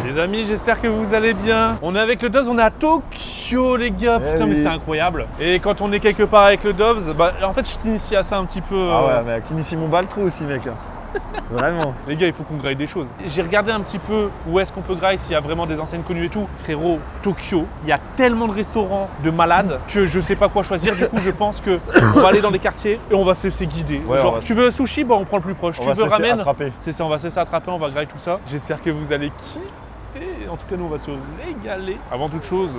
Les amis, j'espère que vous allez bien. On est avec le Dobbs, on est à Tokyo les gars. Putain mais c'est incroyable. Et quand on est quelque part avec le Dobbs, bah en fait je t'initie à ça un petit peu. Ah ouais mec, t'inities mon bal trou aussi mec. Vraiment. Les gars, il faut qu'on graille des choses. J'ai regardé un petit peu où est-ce qu'on peut grailler, s'il y a vraiment des enseignes connues et tout. Frérot, Tokyo, il y a tellement de restaurants de malades que je sais pas quoi choisir. Du coup, je pense que on va aller dans des quartiers et on va se laisser guider. Ouais, genre, tu veux sushi, bon, on prend le plus proche. Tu veux ramen, c'est ça, on va se laisser attraper, on va grailler tout ça. J'espère que vous allez kiffer. En tout cas, nous, on va se régaler. Avant toute chose,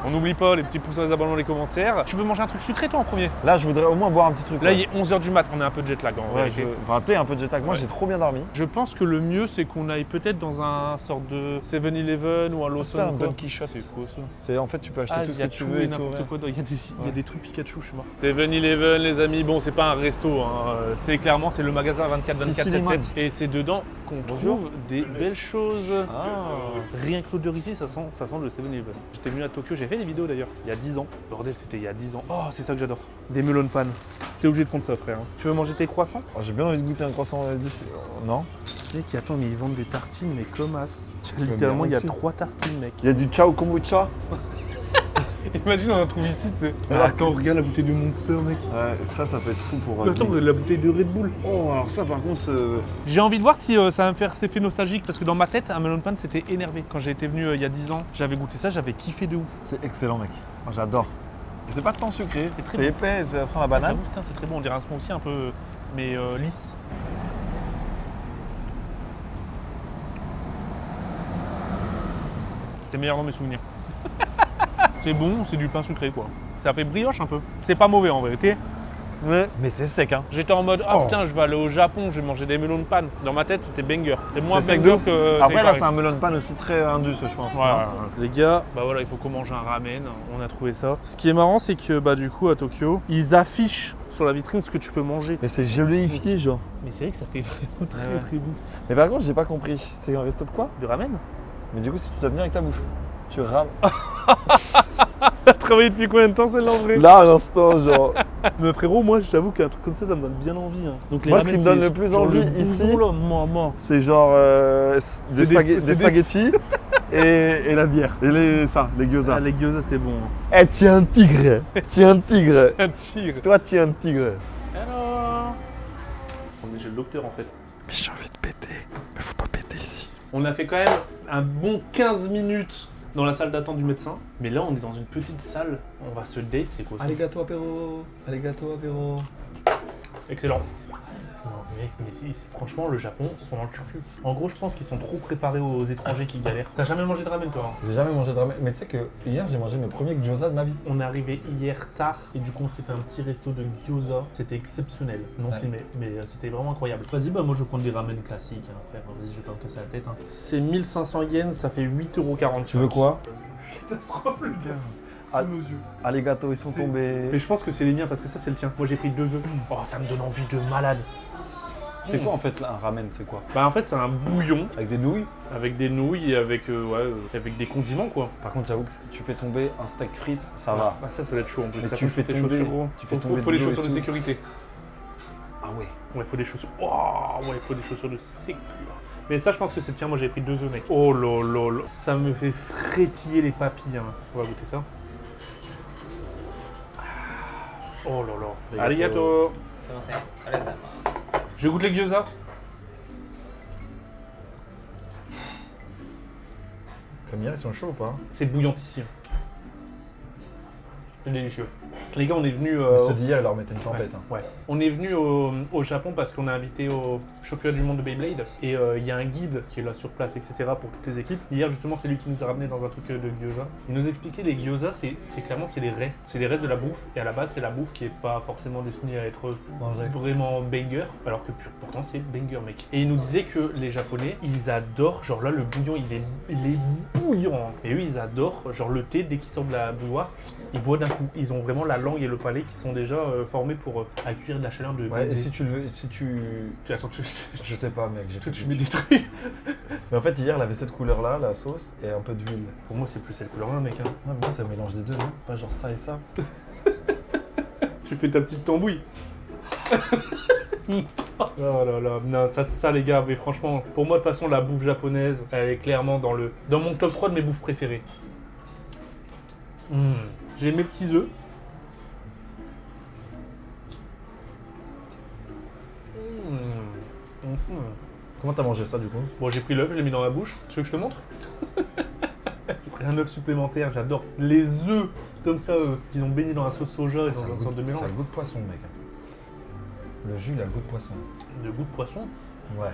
on n'oublie pas les petits pouces, les abonnements, les commentaires. Tu veux manger un truc sucré toi en premier? Là, je voudrais au moins boire un petit truc. Là, il est 11h du mat, on est un peu de jet lag en vérité. Enfin, t'es un peu de jet lag. Moi, j'ai trop bien dormi. Je pense que le mieux, c'est qu'on aille peut-être dans un sorte de 7-Eleven ou un Lawson. C'est un Don Quichotte. C'est quoi ça? C'est en fait, tu peux acheter tout ce que tu veux et n'importe quoi. Il y a des trucs Pikachu, je suis mort. 7-Eleven, les amis. Bon, c'est pas un resto. Hein. C'est clairement, c'est le magasin 24/24/7 et c'est dedans qu'on trouve des belles choses. Ah. Rien que l'odeur ici, ça sent le 7-Eleven. J'étais venu à Tokyo, j'ai fait des vidéos d'ailleurs. Il y a 10 ans. Bordel, c'était il y a 10 ans. Oh, c'est ça que j'adore. Des melon pan. T'es obligé de prendre ça, frère. Tu veux manger tes croissants? Oh, j'ai bien envie de goûter un croissant d'ici. Non. Mec, attends, mais ils vendent des tartines, mais comme as. Littéralement, il y a 3 tartines, mec. Il y a du ciao kombucha. Imagine, on en trouve ici, tu sais. Alors, quand on regarde la bouteille de Monster, mec. Ouais, ça peut être fou pour. Mais attends, la bouteille de Red Bull. Oh, alors ça, par contre. J'ai envie de voir si ça va me faire cet effet nostalgique parce que dans ma tête, un melon pan, c'était énervé. Quand j'ai été venu il y a 10 ans, j'avais goûté ça, j'avais kiffé de ouf. C'est excellent, mec. Moi, j'adore. C'est pas tant sucré, c'est bon. épais, ça sent la banane. Putain, c'est très bon, on dirait un smoothie un peu, mais lisse. C'était meilleur dans mes souvenirs. C'est bon, c'est du pain sucré quoi. Ça fait brioche un peu. C'est pas mauvais en vérité. Mais c'est sec hein. J'étais en mode putain, je vais aller au Japon, je vais manger des melon pan. Dans ma tête, c'était banger. C'est moins sec banger que. Après là, c'est un melon pan aussi très indus, je pense. Voilà. Les gars, bah voilà, il faut qu'on mange un ramen. On a trouvé ça. Ce qui est marrant, c'est que bah du coup à Tokyo, ils affichent sur la vitrine ce que tu peux manger. Mais c'est gélifié genre. Mais c'est vrai que ça fait vraiment très bon. Mais par contre, j'ai pas compris. C'est un resto de quoi? De ramen? Mais du coup, si tu dois venir avec ta bouffe, tu rames. T'as travaillé depuis combien de temps celle-là en vrai? Là, à l'instant, genre. Mais frérot, moi j'avoue qu'un truc comme ça me donne bien envie. Hein. Donc, les moi, ramen, ce qui me donne le plus envie ici, c'est genre des spaghettis et la bière. Et les gyoza. Ah, les gyoza, c'est bon. Eh, tu es un tigre. Tu es un tigre. Un tigre. Toi, tu es un tigre. Alors. On est chez le docteur en fait. Mais j'ai envie de péter. Mais faut pas péter ici. On a fait quand même un bon 15 minutes dans la salle d'attente du médecin. Mais là, on est dans une petite salle. On va se date, c'est quoi ça? Allez, gâteau apéro. Allez, gâteau apéro. Excellent. Non, mec, mais franchement, le Japon sont dans le turfu. En gros, je pense qu'ils sont trop préparés aux étrangers qui galèrent. T'as jamais mangé de ramen, toi? J'ai jamais mangé de ramen. Mais tu sais que hier, j'ai mangé mes premiers gyoza de ma vie. On est arrivé hier tard et du coup, on s'est fait un petit resto de gyoza. C'était exceptionnel, non filmé, mais c'était vraiment incroyable. Vas-y, bah moi, je vais prendre des ramen classiques, hein, frère. Vas-y, je vais pas me casser la tête. Hein. C'est 1500 yens, ça fait 8,45 €. Tu veux quoi? Catastrophe, le gars. Ah, Sous nos yeux. Ah, les gâteaux, ils sont tombés. Mais je pense que c'est les miens parce que ça, c'est le tien. Moi, j'ai pris 2 œufs. Oh, ça me donne envie de malade. C'est quoi en fait là, un ramen? C'est quoi? Bah en fait c'est un bouillon avec des nouilles. Avec des nouilles et avec avec des condiments quoi. Par contre j'avoue que si tu fais tomber un steak frites, ça va. Ah ça va être chaud en plus. Mais ça tu fais tes tomber, chaussures. Faut les chaussures de sécurité. Ah ouais. Ouais, faut des chaussures. Oh, ouais, faut des chaussures de sécurité. Mais ça je pense que c'est le tien. Moi j'ai pris 2 œufs mec. Oh lolo, ça me fait frétiller les papilles. Hein. On va goûter ça. Oh lolo. Arigato. Je goûte les gyoza. Comme hier, ils sont chauds ou pas? C'est bouillantissime. C'est délicieux. Les gars, on est venus. Ceux d'hier, ils leur mettaient une tempête. Ouais. On est venu au Japon parce qu'on a invité au championnat du monde de Beyblade. Et il y a un guide qui est là sur place, etc. pour toutes les équipes. Hier, justement, c'est lui qui nous a ramené dans un truc de gyoza. Il nous expliquait les gyoza, c'est clairement c'est les restes. C'est les restes de la bouffe. Et à la base, c'est la bouffe qui est pas forcément destinée à être vraiment banger. Alors que pourtant, c'est banger, mec. Et il nous disait que les Japonais, ils adorent. Genre là, le bouillon, il est bouillant. Hein. Et eux, ils adorent. Genre le thé, dès qu'ils sortent de la bouilloire, ils boivent d'un coup. Ils ont vraiment la langue et le palais qui sont déjà formés pour accueillir de la chaleur de baiser. Et si tu le veux, si tu... Attends, je sais pas mec, j'ai toi tu mets des trucs. Mais en fait hier elle avait cette couleur là, la sauce, et un peu d'huile. Pour moi c'est plus cette couleur là mec. Hein. Non mais moi c'est un mélange des deux, non? Pas genre ça et ça. Tu fais ta petite tambouille. Oh là là, non, ça les gars, mais franchement, pour moi de toute façon la bouffe japonaise, elle est clairement dans mon top 3 de mes bouffes préférées. J'ai mes petits œufs. Comment t'as mangé ça du coup? Bon, j'ai pris l'œuf, je l'ai mis dans ma bouche. Tu veux que je te montre? J'ai pris un œuf supplémentaire, j'adore. Les œufs comme ça, qu'ils ont baigné dans la sauce soja et dans une sorte de mélange. Ça a le goût de poisson, mec. Le jus, il a le goût de poisson. De goût de poisson? Ouais.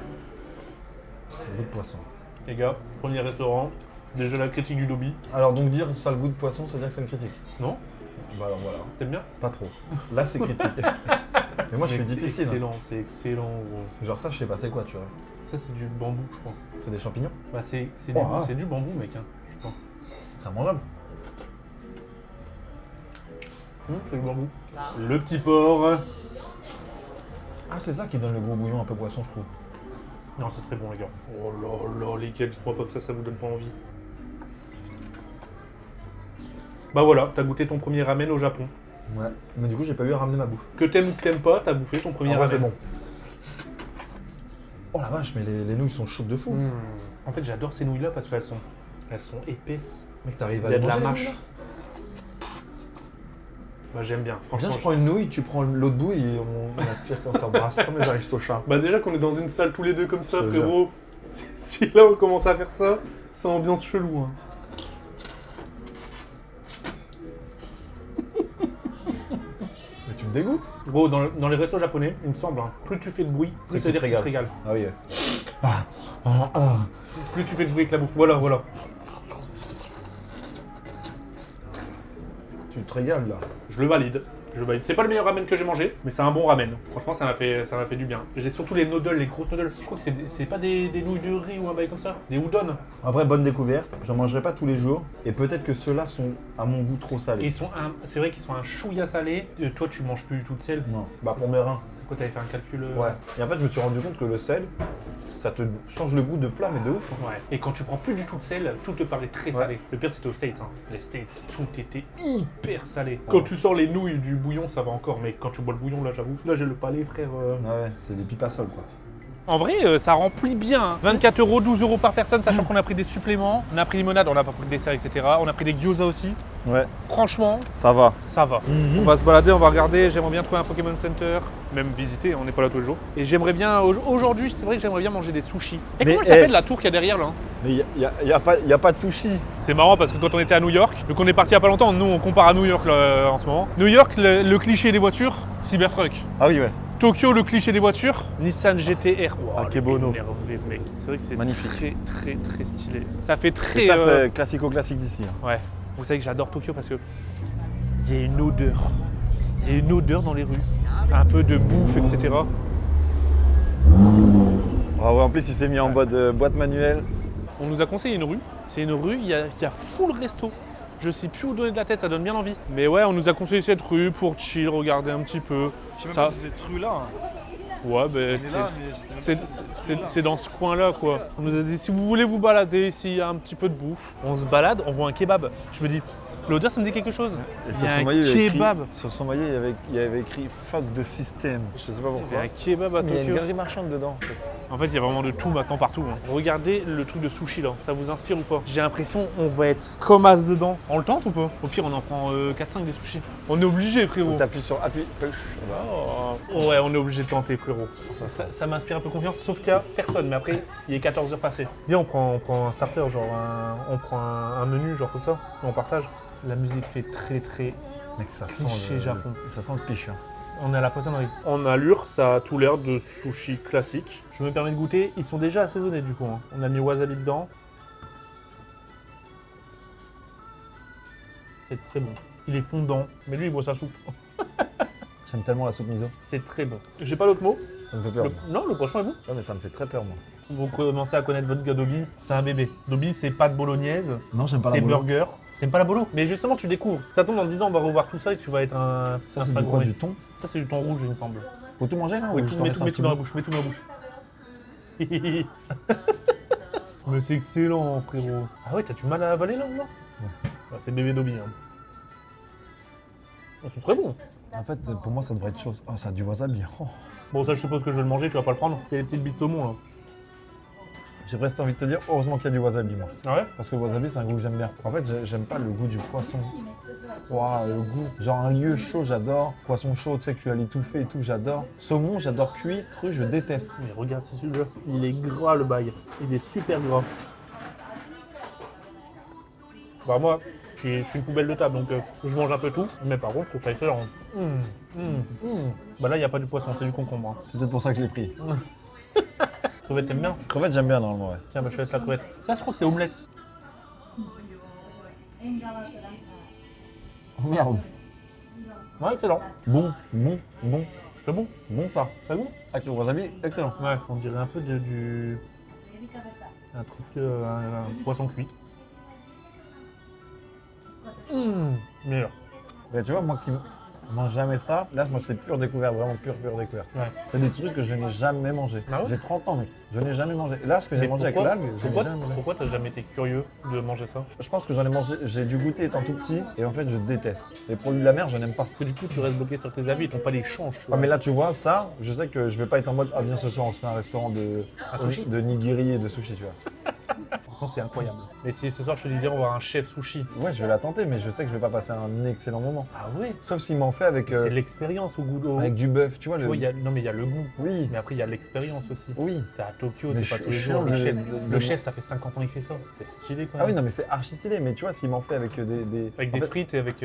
C'est le goût de poisson. Les gars, premier restaurant, déjà la critique du lobby. Alors donc dire ça a le goût de poisson, ça veut dire que c'est une critique? Non? Bah alors voilà. T'aimes bien? Pas trop. Là c'est critique. Mais moi je suis difficile. C'est excellent, gros. Genre ça je sais pas c'est quoi tu vois. Ça c'est du bambou, je crois. C'est des champignons? Bah c'est du bambou, mec, hein, je crois. C'est mangeable. C'est du bambou. Le petit porc. Ah c'est ça qui donne le gros bouillon un peu poisson je trouve. Non, c'est très bon, les gars. Oh là là, lesquels, je crois pas que ça vous donne pas envie. Bah voilà, t'as goûté ton premier ramen au Japon. Ouais, mais du coup j'ai pas eu à ramener ma bouffe. Que t'aimes ou que t'aimes pas, t'as bouffé ton premier ramen. C'est bon. Oh la vache, mais les nouilles sont chaudes de fou. En fait, j'adore ces nouilles-là parce qu'elles sont épaisses. Mec, t'arrives à Il y a les de la manger, mâche. les nouilles, là? Bah j'aime bien, franchement. Viens, je prends une nouille, tu prends l'autre bout et on aspire quand on s'embrasse comme les aristochats. Bah déjà qu'on est dans une salle tous les deux comme ça, Je te frérot. Si là on commence à faire ça, c'est ambiance chelou. Hein. Mais tu me dégoûtes. Gros, dans les restos japonais, il me semble, hein, plus tu fais de bruit, plus ça veut dire que tu te régales. Ah oui. Plus tu fais de bruit avec la bouffe. Voilà, voilà. Tu te régales là. Je le valide. C'est pas le meilleur ramen que j'ai mangé, mais c'est un bon ramen. Franchement, ça m'a fait du bien. J'ai surtout les noodles, les grosses noodles. Je crois que c'est pas des nouilles de riz ou un bail comme ça. Des udon. En vrai, bonne découverte. J'en mangerai pas tous les jours. Et peut-être que ceux-là sont à mon goût trop salés. Et c'est vrai qu'ils sont un chouïa salé. Toi, tu manges plus du tout de sel. Non. Bah pour mes reins. C'est quoi, t'avais fait un calcul Ouais. Et en fait, je me suis rendu compte que le sel, ça te change le goût de plat, mais de ouf. Ouais. Et quand tu prends plus du tout de sel, tout te paraît très salé. Le pire, c'était aux States. Hein. Les States, tout était hyper salé. Quand tu sors les nouilles du bouillon, ça va encore. Mais quand tu bois le bouillon, là, j'avoue. Là, j'ai le palais, frère. Ah ouais, c'est des pipes à sol, quoi. En vrai, ça remplit bien. 24 €, 12 € par personne, sachant qu'on a pris des suppléments. On a pris limonade, on n'a pas pris de dessert, etc. On a pris des gyoza aussi. Ouais. Franchement, Ça va. ça va. On va se balader, on va regarder. J'aimerais bien trouver un Pokémon Center, même visiter, on n'est pas là tous les jours. Et j'aimerais bien, aujourd'hui, c'est vrai que j'aimerais bien manger des sushis. Et comment elle s'appelle la tour qu'il y a derrière là? Mais y a pas de sushi. C'est marrant parce que quand on était à New York, donc on est parti il y a pas longtemps, nous on compare à New York là, en ce moment. New York, le cliché des voitures, Cybertruck. Ah oui, ouais. Tokyo, le cliché des voitures, Nissan GT-R. Wow, Akebono. Énervé, mec. C'est vrai que c'est magnifique. Très, très, très stylé. Ça fait très... Et ça, c'est classico-classique d'ici. Hein. Ouais. Vous savez que j'adore Tokyo parce que il y a une odeur. Il y a une odeur dans les rues. Un peu de bouffe, etc. Ah ouais, en plus, il s'est mis en mode boîte manuelle. On nous a conseillé une rue. C'est une rue, il y a full resto. Je sais plus où donner de la tête, ça donne bien envie. Mais ouais, on nous a conseillé cette rue pour chill, regarder un petit peu. Je sais même pas si c'est cette rue-là. Hein. Ouais, ben c'est dans ce coin-là, quoi. On nous a dit, si vous voulez vous balader, s'il y a un petit peu de bouffe, on se balade, on voit un kebab. Je me dis, l'odeur, ça me dit quelque chose. Et il y a un kebab. Sur son maillot, il y avait écrit « fuck the system ». Je sais pas pourquoi. Il y a un kebab à Tokyo. Il y a une galerie marchande dedans. En fait, il y a vraiment de tout maintenant partout. Hein. Regardez le truc de sushi là, ça vous inspire ou pas? J'ai l'impression on va être comme as dedans. On le tente ou pas? Au pire, on en prend 4-5 des sushis. On est obligé, frérot. T'appuies sur appui. Oh, ouais, on est obligé de tenter, frérot. Ça m'inspire un peu confiance, sauf qu'il y a personne. Mais après, il est 14h passé. Viens, on prend un starter, genre on prend un menu, genre comme ça, et on partage. La musique fait très très mec, ça cliché Japon. Ça sent le cliché. Hein. On est à la poissonnerie. En allure, ça a tout l'air de sushi classique. Je me permets de goûter. Ils sont déjà assaisonnés du coup. Hein. On a mis wasabi dedans. C'est très bon. Il est fondant, mais lui il boit sa soupe. J'aime tellement la soupe miso. C'est très bon. J'ai pas d'autre mot. Ça me fait peur. Non, le poisson est bon. Ouais, mais ça me fait très peur moi. Vous commencez à connaître votre gars Dobby. C'est un bébé. Dobby, c'est pas de bolognaise. Non, j'aime pas la C'est bolo. burger. T'aimes pas la bolo? Mais justement, tu découvres. Ça tombe dans 10 ans, on va revoir tout ça et tu vas être un. Ça, c'est du quoi? Du thon? Ça, c'est du thon rouge, il me semble. Faut tout manger là? Oui, ou je t'en laisse un mets petit tout dans la bout? bouche, mets tout dans la bouche. Mais c'est excellent, frérot. Ah ouais, t'as du mal à avaler là ou non? Ouais. Bah, c'est bébé Dobby. Hein. Oh, c'est très bon. En fait, pour moi, ça devrait être chose. Oh, ça a du wasabi. Oh. Bon, ça, je suppose que je vais le manger, tu vas pas le prendre. C'est les petites billes de saumon, là. J'ai presque envie de te dire, heureusement qu'il y a du wasabi, moi. Ah ouais? Parce que le wasabi, c'est un goût que j'aime bien. En fait, j'aime pas le goût du poisson. Ouah, le goût. Genre un lieu chaud, j'adore. Poisson chaud, tu sais que tu vas l'étouffer et tout, j'adore. Saumon, j'adore cuit, cru, je déteste. Mais regarde, c'est celui-là. Il est gras, le bail. Il est super gras. Bah, moi, je suis une poubelle de table, donc je mange un peu tout. Mais par contre, je trouve ça excellent. Bah là, il n'y a pas du poisson, c'est du concombre. Hein. C'est peut-être pour ça que je l'ai pris. Crevette, t'aimes bien? Crevette, j'aime bien normalement, ouais. Tiens, bah, je te laisse la crevette. Ça, je crois que c'est omelette. Oh merde. Ouais, excellent. Bon. C'est bon? Bon ça. C'est bon? Avec le wasabi, excellent. Ouais, on dirait un peu du... Un truc, un poisson cuit. Meilleur. Mais tu vois, moi qui mange jamais ça, là, moi, c'est pure découverte, vraiment pure découverte. Ouais. C'est des trucs que je n'ai jamais mangé. Ah ouais? J'ai 30 ans, mec. Je n'ai jamais mangé. Là, ce que j'ai Mais mangé avec pourquoi- l'algue, je n'ai jamais mangé. Pourquoi t'as jamais été curieux de manger ça? Je pense que j'en ai mangé, j'ai dû goûter étant tout petit, et en fait, je déteste. Les produits de la mer, je n'aime pas. Parce que du coup, tu restes bloqué sur tes avis, ils t'ont pas les changes. tu Ouais, vois. mais là, tu vois, ça, je sais que je vais pas être en mode, ah, viens ce soir, on se fait un restaurant Un sushi? de nigiri et de sushi, tu vois. Pourtant, c'est incroyable. Mais si ce soir, je te dis, viens, on va voir un chef sushi. Ouais, je vais la tenter, mais je sais que je vais pas passer un excellent moment. Ah ouais? Sauf s'il m'en fait avec, C'est l'expérience au goût d'eau. avec du bœuf, tu vois. Tu vois, non, mais il y a le goût. Oui, Mais après, il y a l'expérience aussi. oui. T'es à Tokyo, Mais c'est pas tous les chiant jours. Le de- chef, de- le de- chef, ça fait 50 ans qu'il fait ça. C'est stylé quand Ah même. oui, non, mais c'est archi stylé, mais tu vois, s'il m'en fait avec des... Avec en des fait, frites et avec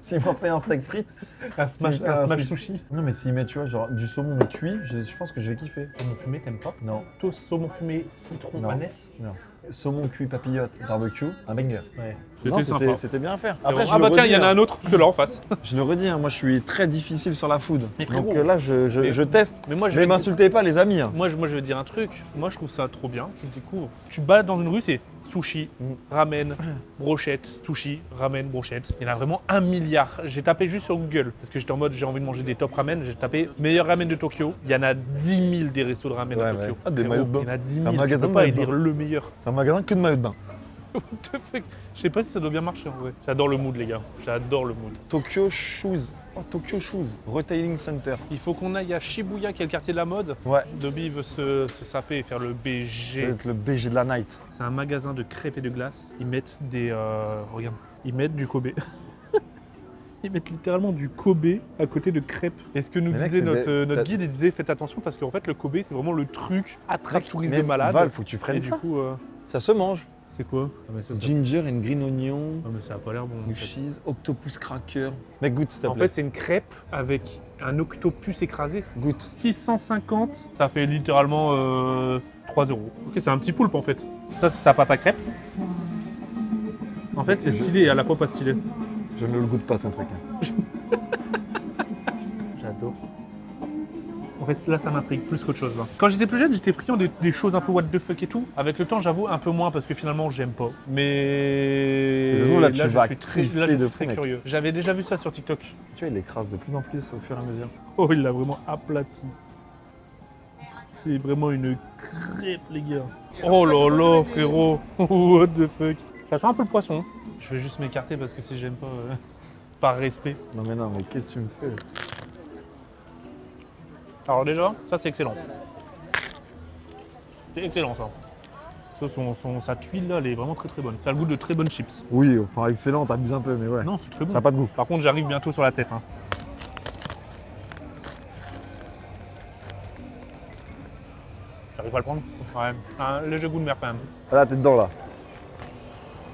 s'il m'en fait un steak frites, un smash, fait un smash sushi. sushi. non, mais s'il met, tu vois, genre du saumon mais cuit, je pense que je vais kiffer. Saumon fumé, t'aimes pas? Non, Toast saumon fumé, citron, Non. manette. non. Saumon cuit papillote, barbecue, un banger. Ouais. Non, C'était sympa. c'était bien à faire. Ah je bah le tiens, il y en redis, a hein. un autre, celui-là en face. Je le redis, hein, moi je suis très difficile sur la food. Mais frérot. Donc là, je teste. Mais moi, je Mais vais m'insultez pas, les amis. Hein. Moi, je vais te dire un truc. Moi, je trouve ça trop bien. Tu le découvres. Tu te balades dans une rue, c'est sushi, ramen, brochette, sushi, ramen, brochette. Il y en a vraiment 1 milliard. J'ai tapé juste sur Google parce que j'étais en mode j'ai envie de manger des top ramen. J'ai tapé meilleur ramen de Tokyo. Il y en a 10 000 des restos de ramen Ouais, à Tokyo. ouais. Ah, des Frérot, maillots de bain. Il y en a 10 C'est 000. un Tu magasin peux de pas maillots de élire le meilleur. C'est un magasin que de maillots de bain. What the fuck? Je sais pas si ça doit bien marcher en vrai. J'adore le mood, les gars. J'adore le mood. Tokyo Shoes. Oh, Tokyo Shoes. Retailing Center. Il faut qu'on aille à Shibuya, qui est le quartier de la mode. Ouais. Dobby veut se saper et faire le Ça BG. va être le BG de la night. C'est un magasin de crêpes et de glace. Ils mettent des... regarde. Ils mettent du Kobe. Ils mettent littéralement du Kobe à côté de crêpes. Et ce que nous Mais mec, disait c'est notre t'as- guide, il disait faites attention parce qu'en fait le Kobe c'est vraiment le truc attrape touriste de Mais malade. Val, faut que tu Et freines du ça. coup, Ça se mange. c'est quoi? Ginger and green onion. Ah, mais ça a pas l'air bon. en Blue fait. cheese, octopus cracker. Mec, goûte s'il te En plaît. fait, c'est une crêpe avec un octopus écrasé. Goûte. 650, ça fait littéralement 3 euros. Ok, c'est un petit poulpe en fait. Ça, c'est sa pâte à crêpes. En fait, c'est stylé et à la fois pas stylé. Je ne le goûte pas ton truc. Hein. J'adore. En fait, là, ça m'intrigue plus qu'autre chose. Là. Quand j'étais plus jeune, j'étais friand des choses un peu what the fuck et tout. Avec le temps, j'avoue, un peu moins parce que finalement, j'aime pas. Mais De toute façon, là, tu vas je suis très, kiffer là, je de suis fou, très mec. curieux. J'avais déjà vu ça sur TikTok. Tu vois, il écrase de plus en plus au fur et à mesure. Oh, il l'a vraiment aplati. C'est vraiment une crêpe, les gars. Oh là là, frérot. What the fuck. Ça sent un peu le poisson. Je vais juste m'écarter parce que si j'aime pas, par respect. Non, mais qu'est-ce que tu me fais? Alors déjà, ça c'est excellent. C'est excellent ça. Sa tuile là, elle est vraiment très très bonne. Ça a le goût de très bonnes chips. Oui, enfin, excellent, t'abuses un peu, mais ouais. Non, c'est très bon. Ça n'a pas de goût. Par contre, j'arrive bientôt sur la tête. Hein. J'arrive pas à le prendre? Ouais. Un léger goût de mer quand même. Ah, là, t'es dedans, là.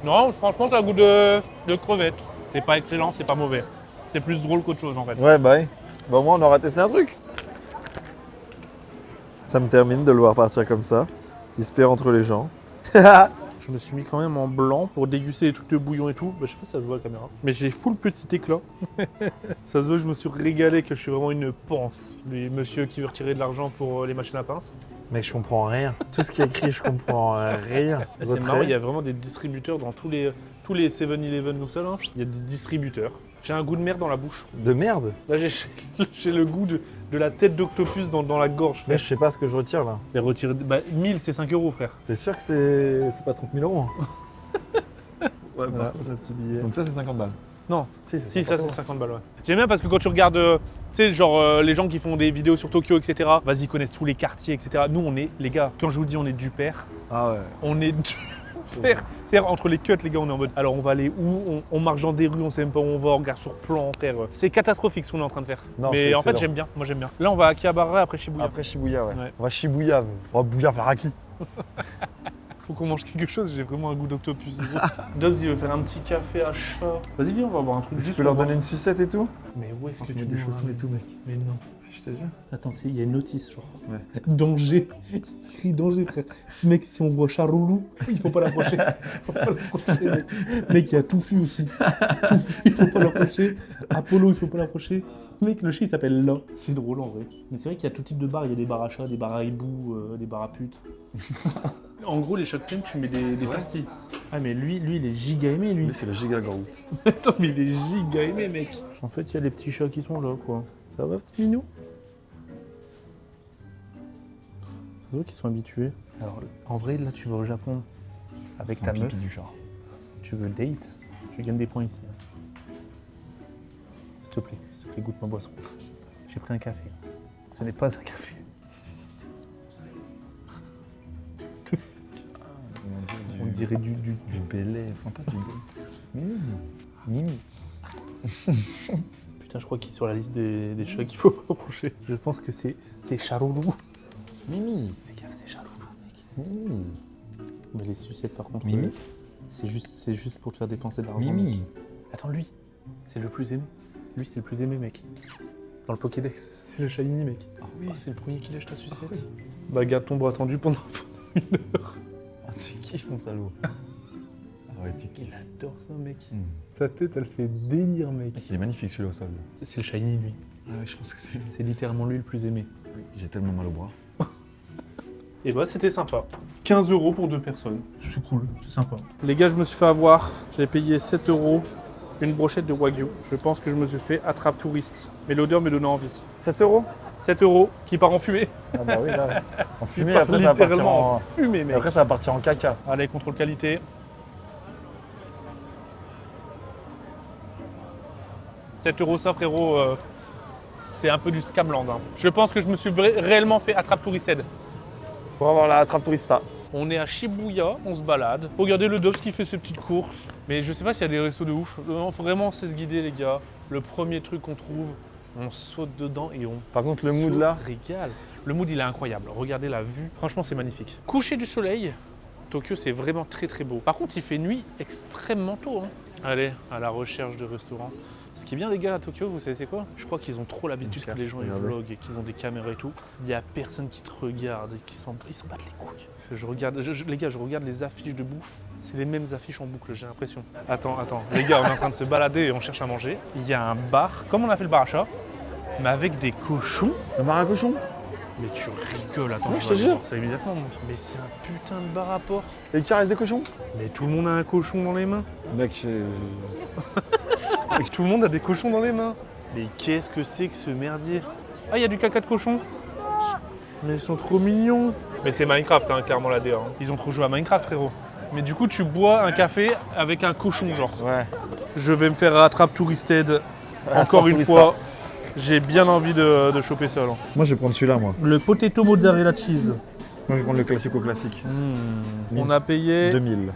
Non, franchement, ça a le goût de crevette. C'est pas excellent, c'est pas mauvais. C'est plus drôle qu'autre chose en fait. Ouais, bah oui. Bah, au moins, on aura testé un truc. Ça me termine de le voir partir comme ça. Il se perd entre les gens. Je me suis mis quand même en blanc pour déguster les trucs de bouillon et tout. Bah, je sais pas si ça se voit à la caméra. Mais j'ai full petit éclat. Ça se voit, je me suis régalé, que je suis vraiment une panse. Les monsieur qui veut retirer de l'argent pour les machines à pince. Mec, je comprends rien. Tout ce qui est écrit, je comprends rien. C'est marrant, il y a vraiment des distributeurs dans tous les 7-Eleven comme ça là. Il y a des distributeurs. J'ai un goût de merde dans la bouche. De merde. Là, j'ai le goût de la tête d'octopus dans la gorge. Mais je sais pas ce que je retire là. Les retirer. Bah, 1000, c'est 5 euros, frère. T'es sûr que c'est pas 30 000 euros hein. Ouais, Voilà, le petit billet. Donc ça, c'est 50 balles. Non. Si, Si, ça c'est 50 balles, ouais. J'aime bien parce que quand tu regardes, tu sais, genre les gens qui font des vidéos sur Tokyo, etc., vas-y, ils connaissent tous les quartiers, etc. Nous, on est, les gars, quand je vous dis on est du père, Ah ouais. on est du père. C'est-à-dire, entre les cuts, les gars, on est en mode, alors on va aller où on marche dans des rues, on sait même pas où on va, on regarde sur plan, frère. C'est catastrophique ce qu'on est en train de faire. Non, mais c'est en fait, excellent. j'aime bien, moi j'aime bien. Là, on va à Akihabara, après Shibuya. Après Shibuya, ouais. Ouais. On va Shibuya. On va bouger faire Aki. Faut qu'on mange quelque chose, j'ai vraiment un goût d'octopus. Dobbs, il veut faire un petit café à chat. Vas-y, viens, on va boire un truc Tu juste peux leur pour donner une sucette et tout? Mais où est-ce que Tu tu mets des nous chaussons et tout, mec. Mais non. Si je te jure. Attends, il y a une notice, genre. Ouais. Danger. Écrit danger, frère. Mec, si on voit Charoulou, il faut pas l'approcher. Faut pas l'approcher, mec. Mec, il y a Touffu aussi. Touffu, il faut pas l'approcher. Apollo, il faut pas l'approcher. Mec, le chien, il s'appelle La. C'est drôle, en vrai. Mais c'est vrai qu'il y a tout type de bars. Il y a des bars à chats, des bars à hibou, des bars à putes. En gros, les shot cream, tu mets des pastilles. Ah, mais lui, il est giga aimé, lui. Lui, c'est le giga gros. Attends, mais il est giga aimé, mec. En fait, il y a les petits chats qui sont là, quoi. Ça va, petit minou? Ça se voit qu'ils sont habitués. Alors, en vrai, là, tu vas au Japon avec ta meuf. du chat. Tu veux date, tu gagnes des points ici. S'il te plaît, goûte ma boisson. J'ai pris un café. Ce n'est pas un café. On dirait du belay, enfin pas du belay. Mimi. Putain, je crois qu'il est sur la liste des chats qu'il faut pas approcher. Je pense que c'est Charoulou. Mimi. Fais gaffe, c'est Charoulou, mec. Mimi. Mais les sucettes, par contre, Mimi. c'est juste pour te faire dépenser de l'argent. Mimi. mec. Attends, lui, c'est le plus aimé. Lui, c'est le plus aimé, mec. Dans le Pokédex, c'est le shiny, mec. Ah oui. Oh, c'est le premier qui lèche ta sucette. Ah oui. Bah, garde ton bras tendu pendant une heure. Ah, tu kiffes mon salaud. Ah ouais, tu kiffes. Il adore ça, mec. Hmm. Ta tête, elle fait délire, mec. Il est magnifique celui-là au sol. C'est le shiny, lui. Ah ouais, je pense que c'est lui. C'est littéralement lui le plus aimé. J'ai tellement mal au bras. Et bah, c'était sympa. 15 € pour 2 personnes. C'est cool, c'est sympa. Les gars, je me suis fait avoir. J'ai payé 7 € une brochette de Wagyu. Je pense que je me suis fait attrape touriste. Mais l'odeur me donnait envie. 7 €? 7 € qui part en fumée. Ah bah oui, là. En Qui fumée, part après ça va partir littéralement en... fumée, mec. Après ça va partir en caca. Allez, contrôle qualité. 7 € ça, frérot, c'est un peu du scamland. Hein. Je pense que je me suis réellement fait attrape touristed. Pour avoir la attrape tourista. On est à Shibuya, on se balade. Regardez le Dobbs qui fait ses petites courses. Mais je sais pas s'il y a des restos de ouf. Vraiment, on sait se guider, les gars. Le premier truc qu'on trouve, on saute dedans et on Par contre, le mood se là. régale. Le mood, il est incroyable. Regardez la vue. Franchement, c'est magnifique. Coucher du soleil, Tokyo, c'est vraiment très très beau. Par contre, il fait nuit extrêmement tôt. Hein. Allez, à la recherche de restaurants. Ce qui est bien, les gars, à Tokyo, vous savez c'est quoi? Je crois qu'ils ont trop l'habitude que les gens ils regardez. vloguent et qu'ils ont des caméras et tout. Il y a personne qui te regarde et ils s'en battent les couilles. Les gars, je regarde les affiches de bouffe. C'est les mêmes affiches en boucle, j'ai l'impression. Attends. Les gars, on est en train de se balader et on cherche à manger. Il y a un bar, comme on a fait le bar à chat, mais avec des cochons. Le bar à cochon? Mais tu rigoles, attends, Ouais, je je vais te aller jure. voir ça immédiatement. Moi. Mais c'est un putain de bar à porc. Et qui caresse des cochons? Mais tout le monde a un cochon dans les mains. Mec, Et tout le monde a des cochons dans les mains. Mais qu'est-ce que c'est que ce merdier? Ah, il y a du caca de cochon. Mais ils sont trop mignons. Mais c'est Minecraft, hein, clairement la DA. Hein. Ils ont trop joué à Minecraft, frérot. Mais du coup, tu bois un café avec un cochon, genre. ouais. Je vais me faire attrape touristed. Encore une tourista. fois, j'ai bien envie de choper ça. Là. Moi, je vais prendre celui-là, moi. Le potato mozzarella cheese. Moi, je vais prendre le classico-classique. On a payé 2000.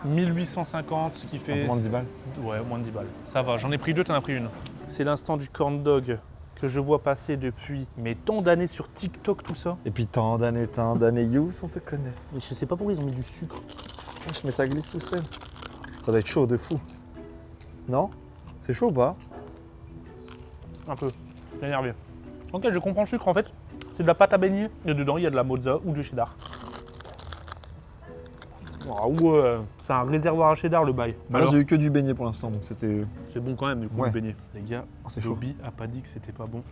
1850, ce qui Un fait... peu moins de 10 balles. Ouais, moins de 10 balles. Ça va, j'en ai pris deux, t'en as pris une. C'est l'instant du corn dog que je vois passer depuis mais tant d'années sur TikTok, tout ça. Et puis tant d'années, you, on se connaît. Mais je sais pas pourquoi ils ont mis du sucre. Mais ça glisse tout seul. Ça doit être chaud de fou. Non? C'est chaud ou pas? Un peu. Énervé. Ok, je comprends le sucre en fait. C'est de la pâte à beignet. Et dedans, il y a de la mozza ou du cheddar. Ah ouais, c'est un réservoir à cheddar le bail. Moi, Alors, j'ai eu que du beignet pour l'instant, donc c'était... c'est bon quand même du coup Ouais. le beignet. Les gars, c'est chaud. Joby a pas dit que c'était pas bon.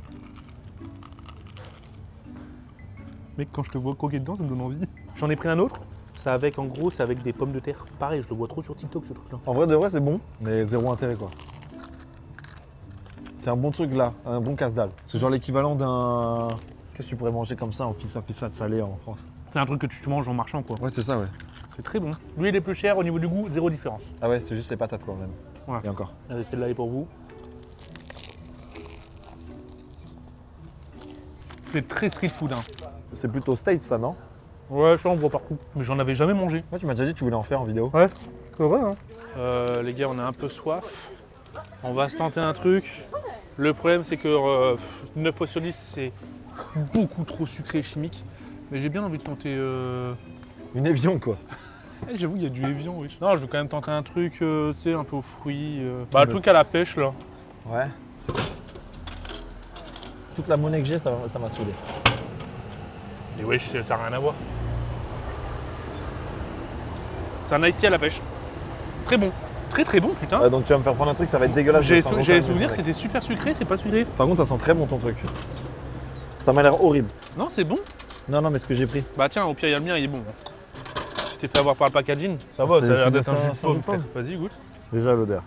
Mec, quand je te vois croquer dedans, ça me donne envie. J'en ai pris un autre. C'est avec, en gros, c'est avec des pommes de terre. Pareil, je le vois trop sur TikTok ce truc-là. En vrai de vrai, c'est bon, mais zéro intérêt, quoi. C'est un bon truc, là, un bon casse-dalle. C'est genre l'équivalent d'un... Qu'est-ce que tu pourrais manger comme ça en fissa de salé en France? C'est un truc que tu manges en marchant quoi. Ouais, c'est ça, ouais. C'est très bon. Lui il est plus cher, au niveau du goût, zéro différence. Ah ouais, c'est juste les patates, quoi, même. Ouais. Et encore. Allez, celle-là est pour vous. C'est très street food. Hein. C'est plutôt state ça, non? Ouais, ça on voit partout. Mais j'en avais jamais mangé. Ouais, tu m'as déjà dit que tu voulais en faire en vidéo. Ouais, c'est vrai. Hein. Les gars, on a un peu soif. On va se tenter un truc. Le problème, c'est que 9 fois sur 10, c'est beaucoup trop sucré et chimique. Mais j'ai bien envie de tenter. Une évian quoi. J'avoue, il y a du Evian, oui. Non, je veux quand même tenter un truc, tu sais, un peu aux fruits. Bah, le truc à la pêche, là. Ouais. Toute la monnaie que j'ai, ça m'a saoulé. Mais ouais, ça n'a rien à voir. C'est un iced tea à la pêche. Très bon. Très très bon, putain. Ouais, donc tu vas me faire prendre un truc, ça va être dégueulasse. J'avais je sens souvenir que c'était super sucré, c'est pas sucré. Par contre, ça sent très bon ton truc. Ça m'a l'air horrible. Non, c'est bon. Non, mais ce que j'ai pris. Bah tiens, au pire, il y a le mien, il est bon. Tu t'es fait avoir par le packaging. Ça va, ça a l'air d'être un jus de pomme. Vas-y, goûte. Déjà l'odeur.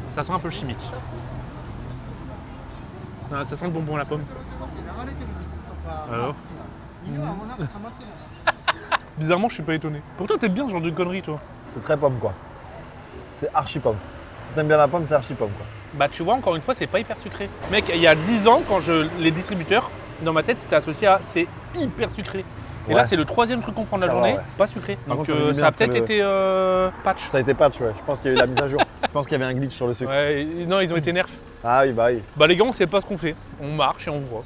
Ça sent un peu le chimique. Ah, ça sent le bonbon à la pomme. Alors bizarrement, je suis pas étonné. Pourtant, t'aimes bien ce genre de conneries, toi. C'est très pomme quoi. C'est archi pomme. Si t'aimes bien la pomme, c'est archi pomme quoi. Bah tu vois, encore une fois, c'est pas hyper sucré. Mec, il y a 10 ans, quand les distributeurs, dans ma tête, c'était associé à c'est hyper sucré. Et Ouais. là, c'est le troisième truc qu'on prend de la Ça va, journée, ouais. pas sucré. Par Donc contre, ça veut ça a dire peut-être que été patch. Ça a été patch, ouais. Je pense qu'il y a eu la mise à jour. Je pense qu'il y avait un glitch sur le sucre. Ouais, non, ils ont été nerfs. Ah oui, bah oui. Bah les gars, on sait pas ce qu'on fait. On marche et on voit.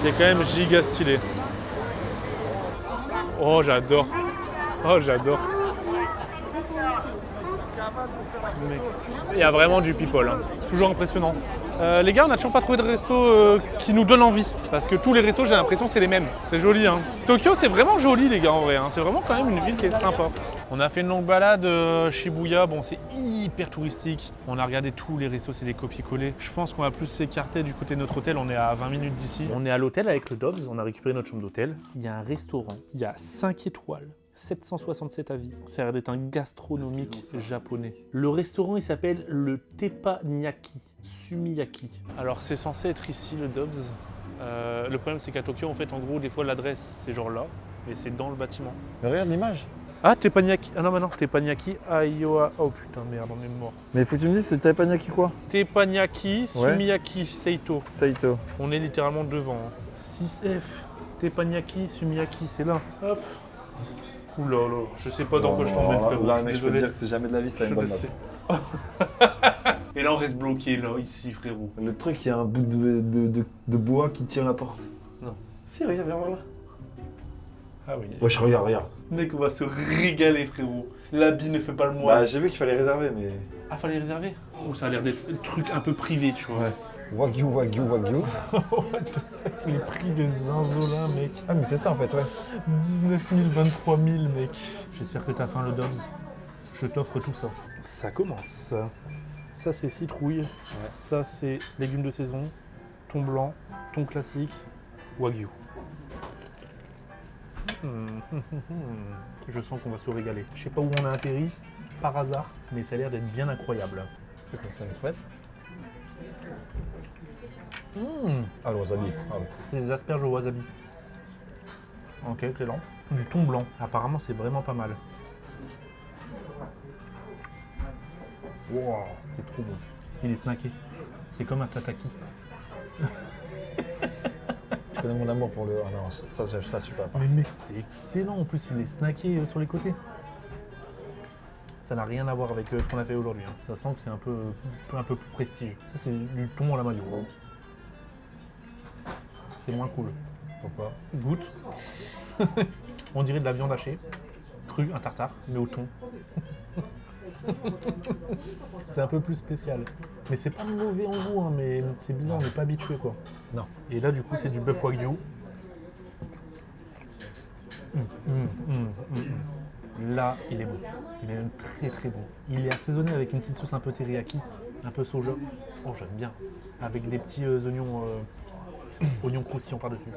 C'est quand même giga stylé. Oh, j'adore. Oh, j'adore. Mec, il y a vraiment du people, hein. Toujours impressionnant. Les gars, on n'a toujours pas trouvé de resto qui nous donne envie. Parce que tous les restos, j'ai l'impression, c'est les mêmes. C'est joli, hein. Tokyo, c'est vraiment joli, les gars, en vrai. Hein. C'est vraiment quand même une ville qui est sympa. On a fait une longue balade Shibuya. Bon, c'est hyper touristique. On a regardé tous les restos, c'est des copier-coller. Je pense qu'on va plus s'écarter du côté de notre hôtel. On est à 20 minutes d'ici. On est à l'hôtel avec le Dobbs. On a récupéré notre chambre d'hôtel. Il y a un restaurant. Il y a 5 étoiles. 767 avis. Ça a l'air d'être un gastronomique japonais. Le restaurant, il s'appelle le Teppanyaki Sumiyaki. Alors, c'est censé être ici, le Dobbs. Le problème, c'est qu'à Tokyo, en fait, en gros, des fois, l'adresse, c'est genre là, mais c'est dans le bâtiment. Mais regarde l'image. Ah, Teppanyaki. Ah non, non, Teppanyaki Aioa. Oh putain, merde, on est mort. Mais il faut que tu me dises, c'est teppanyaki quoi? Teppanyaki Ouais. Sumiyaki Seito. Saito. On est littéralement devant. Hein. 6F. Teppanyaki Sumiyaki, c'est là. Hop. Ouh là là, je sais pas dans quoi je tombe, frérot. Là, mec, je peux te Désolé. dire que c'est jamais de la vie, ça a une Je bonne le note. sais. Et là, on reste bloqué, là, ici, frérot. Le truc, il y a un bout de bois qui tient la porte. Non. Si, regarde, viens voir là. Ah oui. Wesh, regarde. Mec, on va se régaler, frérot. L'habit ne fait pas le moine. Bah, j'ai vu qu'il fallait réserver, mais. Ah, fallait réserver. Oh, ça a l'air d'être un truc un peu privé, tu vois. Ouais. Wagyu. Les prix des zinzolins, mec. Ah, mais c'est ça en fait, ouais. 19 000, 23 000, mec. J'espère que t'as faim, le Dobbs. Je t'offre tout ça. Ça commence. Ça, c'est citrouille. Ça, c'est légumes de saison. Thon blanc, thon classique, wagyu. Je sens qu'on va se régaler. Je sais pas où on a atterri, par hasard, mais ça a l'air d'être bien incroyable. C'est quoi ça, une crevette? Mmh. Ah, le wasabi. Ah, ouais. C'est des asperges au wasabi. Ok, excellent. Du thon blanc. Apparemment, c'est vraiment pas mal. Wow, c'est trop bon. Il est snacké. C'est comme un tataki. Tu connais mon amour pour le. Ah non, ça, je suis pas. Mais mec, c'est excellent. En plus, il est snacké sur les côtés. Ça n'a rien à voir avec ce qu'on a fait aujourd'hui. Hein. Ça sent que c'est un peu plus prestige. Ça, c'est du thon à la mayo. C'est moins cool. Pourquoi? Goûte. On dirait de la viande hachée, crue, un tartare, mais au thon. C'est un peu plus spécial. Mais c'est pas mauvais en goût, hein, mais c'est bizarre, on n'est pas habitué quoi. Non. Et là, du coup, c'est du bœuf wagyu. Là, il est bon. Il est même très très bon. Il est assaisonné avec une petite sauce un peu teriyaki, un peu soja. Oh, j'aime bien. Avec des petits oignons croustillants par-dessus.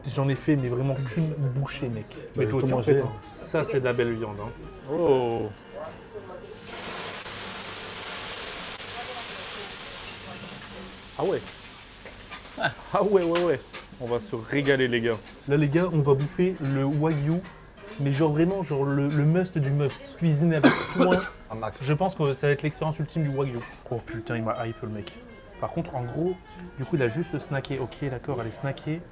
J'en ai fait, mais vraiment qu'une bouchée, mec. Mais toi aussi, en fait. Hein. Ça, c'est de la belle viande. Hein. Oh! Ah ouais. Ah ouais. On va se régaler, les gars. Là, les gars, on va bouffer le wagyu Mais genre vraiment, genre le must du must. Cuisiner avec soin. Un max. Je pense que ça va être l'expérience ultime du Wagyu. Oh putain, il m'a hype le mec. Par contre, en gros, du coup, il a juste snacké. Ok, d'accord, elle est snackée.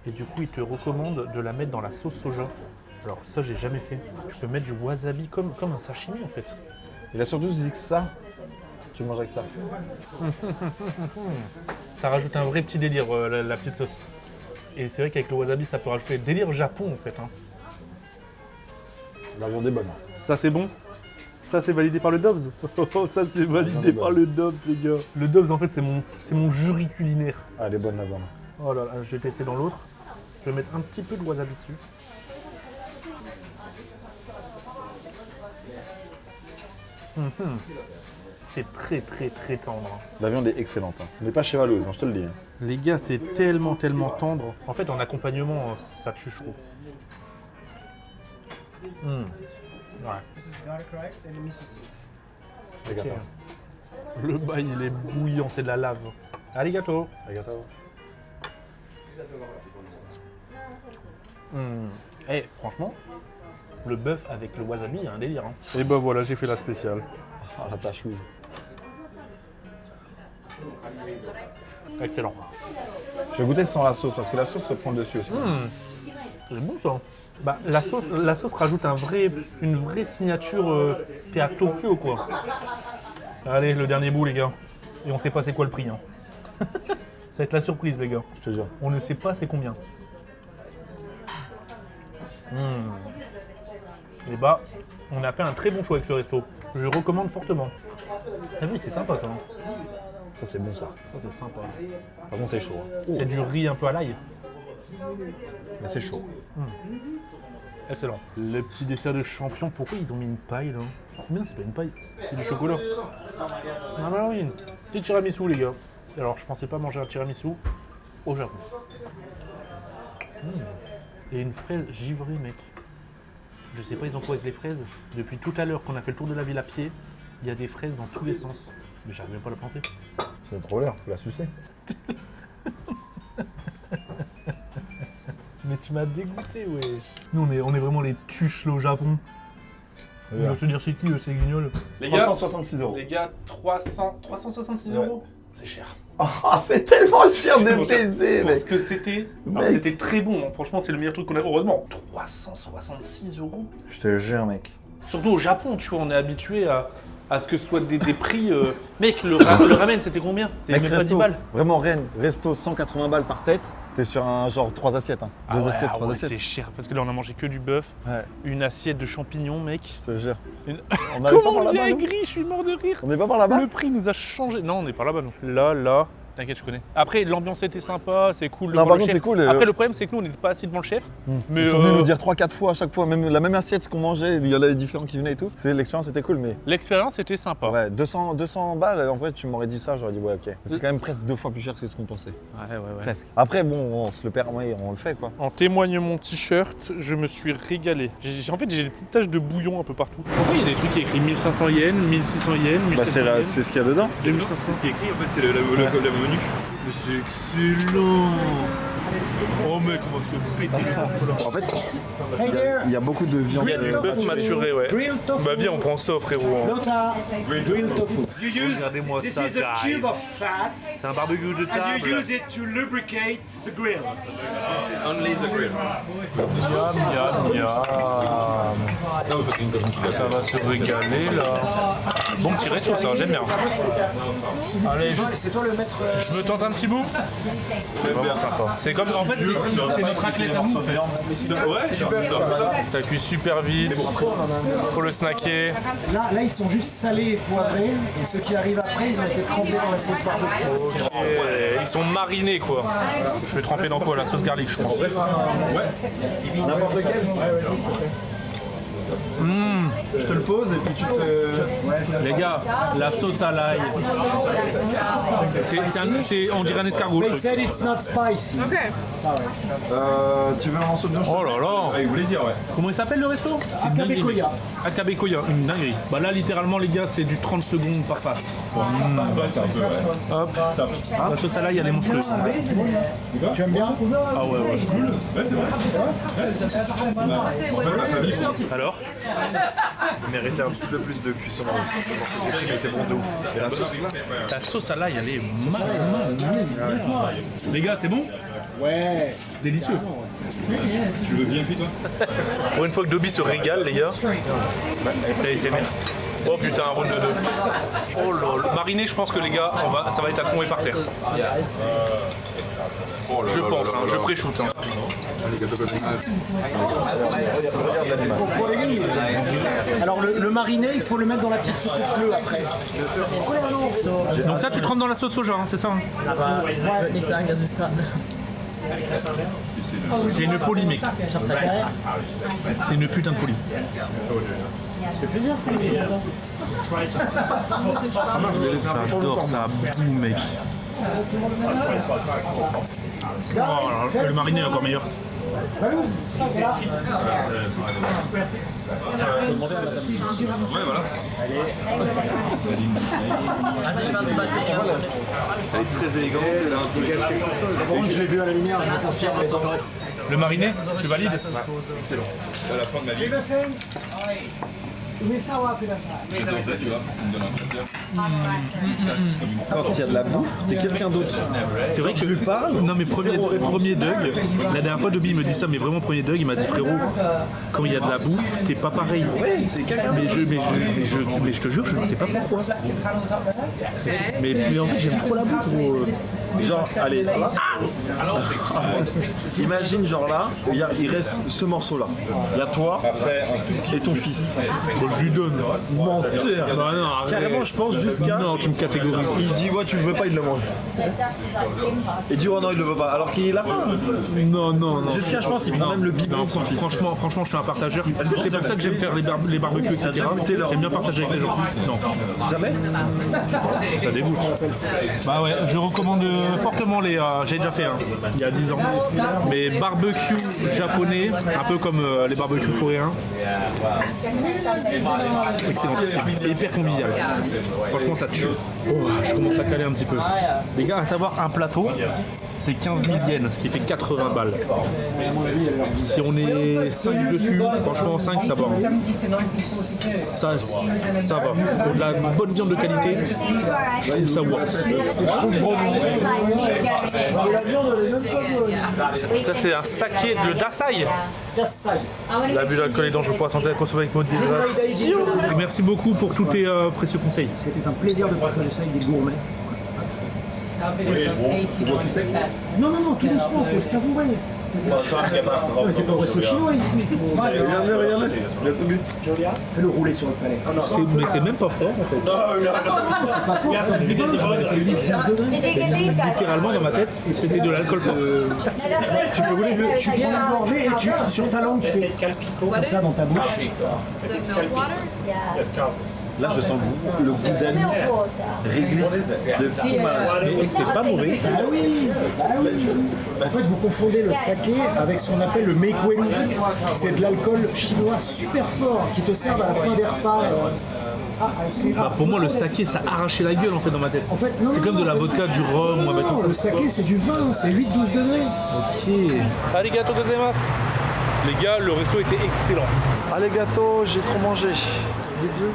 Et du coup, il te recommande de la mettre dans la sauce soja. Alors ça, j'ai jamais fait. Tu peux mettre du wasabi comme un sashimi en fait. Il a surtout dit que ça, tu manges avec ça. Ça rajoute un vrai petit délire, la petite sauce. Et c'est vrai qu'avec le wasabi, ça peut rajouter le délire Japon en fait. Hein. La viande est bonne. Ça, c'est bon. Ça, c'est validé par le Dobbs. Oh, ça, c'est validé par le Dobbs, les gars. Le Dobbs, en fait, c'est mon jury culinaire. Ah, elle est bonne la viande. Oh là là, je vais tester dans l'autre. Je vais mettre un petit peu de wasabi dessus. C'est très très très tendre. La viande est excellente. Hein. On n'est pas chevaleuse, hein, je te le dis. Hein. Les gars, c'est tellement tendre. En fait, en accompagnement, ça tue, je trouve. Ouais. This is garlic rice and miso soup. Arigato. Ok. Le bail, il est bouillant, c'est de la lave. Arigato. Arigato. Eh, franchement, le bœuf avec le wasabi, il y a un délire. Hein. Et bah voilà, j'ai fait la spéciale. Ah, la tachouse. Excellent. Je vais goûter sans la sauce parce que la sauce se prend le dessus aussi. C'est bon ça. Bah, la sauce rajoute une vraie signature. T'es à Tokyo quoi. Allez, le dernier bout les gars. Et on sait pas c'est quoi le prix. Hein. Ça va être la surprise les gars. Je te jure. On ne sait pas c'est combien. Et bah, on a fait un très bon choix avec ce resto. Je recommande fortement. T'as vu, c'est sympa ça. Hein. Ça, c'est bon ça. Ça c'est sympa. Par contre, c'est chaud. Hein. C'est du riz un peu à l'ail. Mais c'est chaud. Excellent. Le petit dessert de champion, pourquoi ils ont mis une paille là? Mais non, c'est pas une paille, c'est du chocolat. Ah bah oui, petit tiramisu les gars. Alors je pensais pas manger un tiramisu au Japon. Et une fraise givrée mec. Je sais pas ils ont quoi avec les fraises. Depuis tout à l'heure qu'on a fait le tour de la ville à pied, il y a des fraises dans tous les sens. Mais j'arrive même pas à la planter. C'est trop l'air, faut la sucer. Mais tu m'as dégoûté wesh. Nous on est vraiment les tuches là au Japon. Ouais. Je veux te dire c'est qui c'est Guignol. Les gars, 366 €. les gars 366 Ouais. €. C'est cher. Ah, c'est tellement cher de Tellement cher. baiser, Pour mec. ce que c'était, alors, Mec. c'était très bon. Hein. Franchement, c'est le meilleur truc qu'on a. Heureusement, 366 €. Je te jure, mec. Surtout au Japon, tu vois, on est habitué à ce que ce soit des prix. Mec, le ramen, c'était combien? C'était Mec, même pas 10 resto, balles. vraiment Rennes, resto 180 balles par tête, t'es sur un genre 3 assiettes. Hein. 2 assiettes, 3 C'est assiettes. cher parce que là on a mangé que du bœuf, Ouais, une assiette de champignons mec. je te jure. Une- On arrive pas Comment par on là-bas, vient nous aigri, je suis mort de rire. On n'est pas par là-bas. Le prix nous a changé. Non, on n'est pas là-bas nous. Là, t'inquiète, je connais. Après, l'ambiance était sympa, c'est cool. Non, devant par le contre, chef. c'est cool. Après, le problème, c'est que nous, on n'était pas assis devant le chef. Mais Ils sont venus nous dire 3-4 fois à chaque fois, même la même assiette, ce qu'on mangeait, il y en avait différents qui venaient et tout. L'expérience était cool, mais l'expérience était sympa. ouais, 200 balles, en vrai, tu m'aurais dit ça, j'aurais dit ouais, ok. C'est quand même presque 2 fois plus cher que ce qu'on pensait. Ouais. Presque. Après, bon, on se le permet, on le fait quoi. En témoigne mon t-shirt, je me suis régalé. En fait, j'ai des petites taches de bouillon un peu partout. Pourquoi il y a des trucs qui écrit 1500 yens, 1600 yens, 1700 yens. c'est ce qu'il y a dedans. 2500. C'est ce qui est écrit, en fait, c'est le menu. Mais c'est excellent. Oh mec, on va se péter les bras, là. En fait, Hey there, il y a beaucoup de viande. grilled tofu. Bœuf maturé, ouais. Grilled tofu. Bah viens, on prend ça frérot. Lota, grilled tofu. You use, Regardez-moi this ça, is a guys. cube of fat, C'est un barbecue de and table. you use it to lubricate the grill. Only the grill. Ça va se régaler là. Bon petit resto ça, j'aime bien. Allez, C'est toi le maître. je me tente un petit bout. C'est vraiment sympa. C'est comme en fait, c'est notre raclette à nous. Ça cuit super vite. Faut le snacker. Là, ils sont juste salés et poivrés. Et ceux qui arrivent après, ils ont été trempés dans la sauce barbecue. Et ils sont marinés quoi. Je vais tremper dans quoi? La sauce garlic je crois. N'importe lequel. Je te le pose et puis tu te. Les gars, la sauce à l'ail. On dirait un escargot. le They truc. said it's not spicy. Tu veux un morceau de viande? Oh là là. Avec plaisir, ouais. Comment il s'appelle le resto? Akabekoya. Akabekoya, une dinguerie. Bah là littéralement les gars c'est du 30 secondes par face. Hop. La sauce à l'ail, elle est monstrueuse. Tu aimes bien? Ah ouais, ouais. Alors? Il méritait un petit peu plus de cuisson. Il était bon de ouf. Et la sauce, La sauce à l'ail, elle est Les gars, c'est bon? Ouais. Délicieux. Pour une fois que Dobby se régale, les gars. Ça y est, c'est bien. Oh putain, un round de 2. Oh lol. Mariné, je pense que les gars, ça va être à tomber par terre. Je pense, hein, je pré-shoot. Hein. Alors le mariné, il faut le mettre dans la petite soupe bleue après. Donc ça, tu trempes dans la sauce soja, hein, c'est ça? Hein? C'est une folie, mec. C'est une putain de folie. J'adore ça, boum, mec. Oh, alors, le mariné est encore meilleur. elle est très élégante. Elle a un peu Je l'ai vu à la lumière, je confirme. Le mariné, tu valides? à la fin de ma vie. Quand il y a de la bouffe, t'es quelqu'un d'autre. C'est vrai que je lui parle. Non mais premier Doug, la dernière fois Dobby me dit ça, mais vraiment premier Doug, il m'a dit frérot, quand il y a de la bouffe, t'es pas pareil. Mais je te jure, je ne sais pas pourquoi. Mais en fait j'aime trop la bouffe. Gros. Genre, allez. Imagine, genre là, il reste ce morceau-là. Il y a toi et ton fils. Bon, je lui donne. Menteur. Bah non, Carrément, je pense jusqu'à. non, tu me catégorises. Il dit, ouais, tu le veux pas, il le mange. Et dit, oh non, il le veut pas. Alors qu'il l'a pas. Non. Jusqu'à, je pense, il prend même le biberon de son fils. Franchement, je suis un partageur. C'est pour ça que j'aime faire les barbecues, etc. J'aime bien partager avec les gens. Non. Jamais. Ça dégoûte. Bah ouais, je recommande fortement les. J'ai déjà fait il y a 10 ans. Mais barbecue japonais, un peu comme les barbecues coréens. Excellentissime. Hyper convivial. Franchement, ça tue. Oh, je commence à caler un petit peu. Les gars, à savoir, un plateau, c'est 15 000 yens, ce qui fait 80 balles. Si on est 5 dessus, franchement, 5, ça va. Ça va. Pour de la bonne viande de qualité, je trouve ça worth. Ça, c'est un saké, le dasai. L'abus d'alcool est dangereux pour la santé, à consommer avec modération. Merci beaucoup pour tous tes précieux conseils. C'était un plaisir de partager ça avec des gourmets. Non, tout doucement, il faut le savourer. T'es pas au resto chinois ici. Regardez. Fais-le rouler sur le palais. Mais c'est même pas fort en fait. C'est pas fort, c'est comme du vin, c'est 8 degrés. Littéralement dans ma tête, c'était de l'alcool fort. Tu prends une gorgée et tu, sur ta langue, tu fais comme ça dans ta bouche. Là, je sens le goût d'anis réglisse de fou malade. Mais c'est pas mauvais. Ah oui. En fait, vous confondez le saké avec ce qu'on appelle le meikwenu. C'est de l'alcool chinois super fort qui te sert à la fin des repas. Bah, pour moi, le saké, ça arrachait la gueule en fait dans ma tête. En fait, non, c'est comme de la vodka, du rhum ou un bâton. le saké, c'est du vin, c'est 8-12 degrés. Ok. Arigato gozaimasu. Les gars, le resto était excellent. Allez, gâteau, j'ai trop mangé. Dites-le.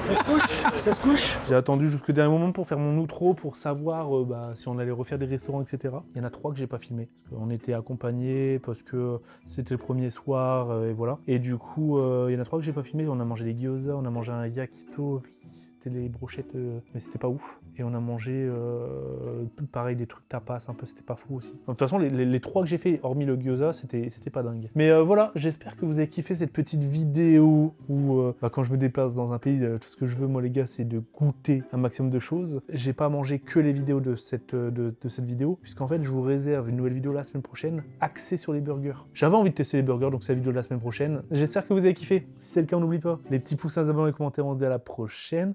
Ça se couche. J'ai attendu jusqu'au dernier moment pour faire mon outro, pour savoir si on allait refaire des restaurants, etc. Il y en a 3 que j'ai pas filmé, parce qu'on était accompagnés, parce que c'était le premier soir, et voilà. Et du coup, il y en a 3 que j'ai pas filmé. On a mangé des gyoza, on a mangé un yakitori, c'était les brochettes, mais c'était pas ouf. Et on a mangé, pareil, des trucs tapas, un peu, c'était pas fou aussi. De toute façon, les 3 que j'ai fait, hormis le gyoza, c'était pas dingue. Mais voilà, j'espère que vous avez kiffé cette petite vidéo où, quand je me déplace dans un pays, tout ce que je veux, moi les gars, c'est de goûter un maximum de choses. J'ai pas mangé que les vidéos de cette vidéo, puisqu'en fait, je vous réserve une nouvelle vidéo la semaine prochaine, axée sur les burgers. J'avais envie de tester les burgers, donc c'est la vidéo de la semaine prochaine. J'espère que vous avez kiffé. Si c'est le cas, on n'oublie pas les petits pouces, abonnés, les commentaires, on se dit à la prochaine.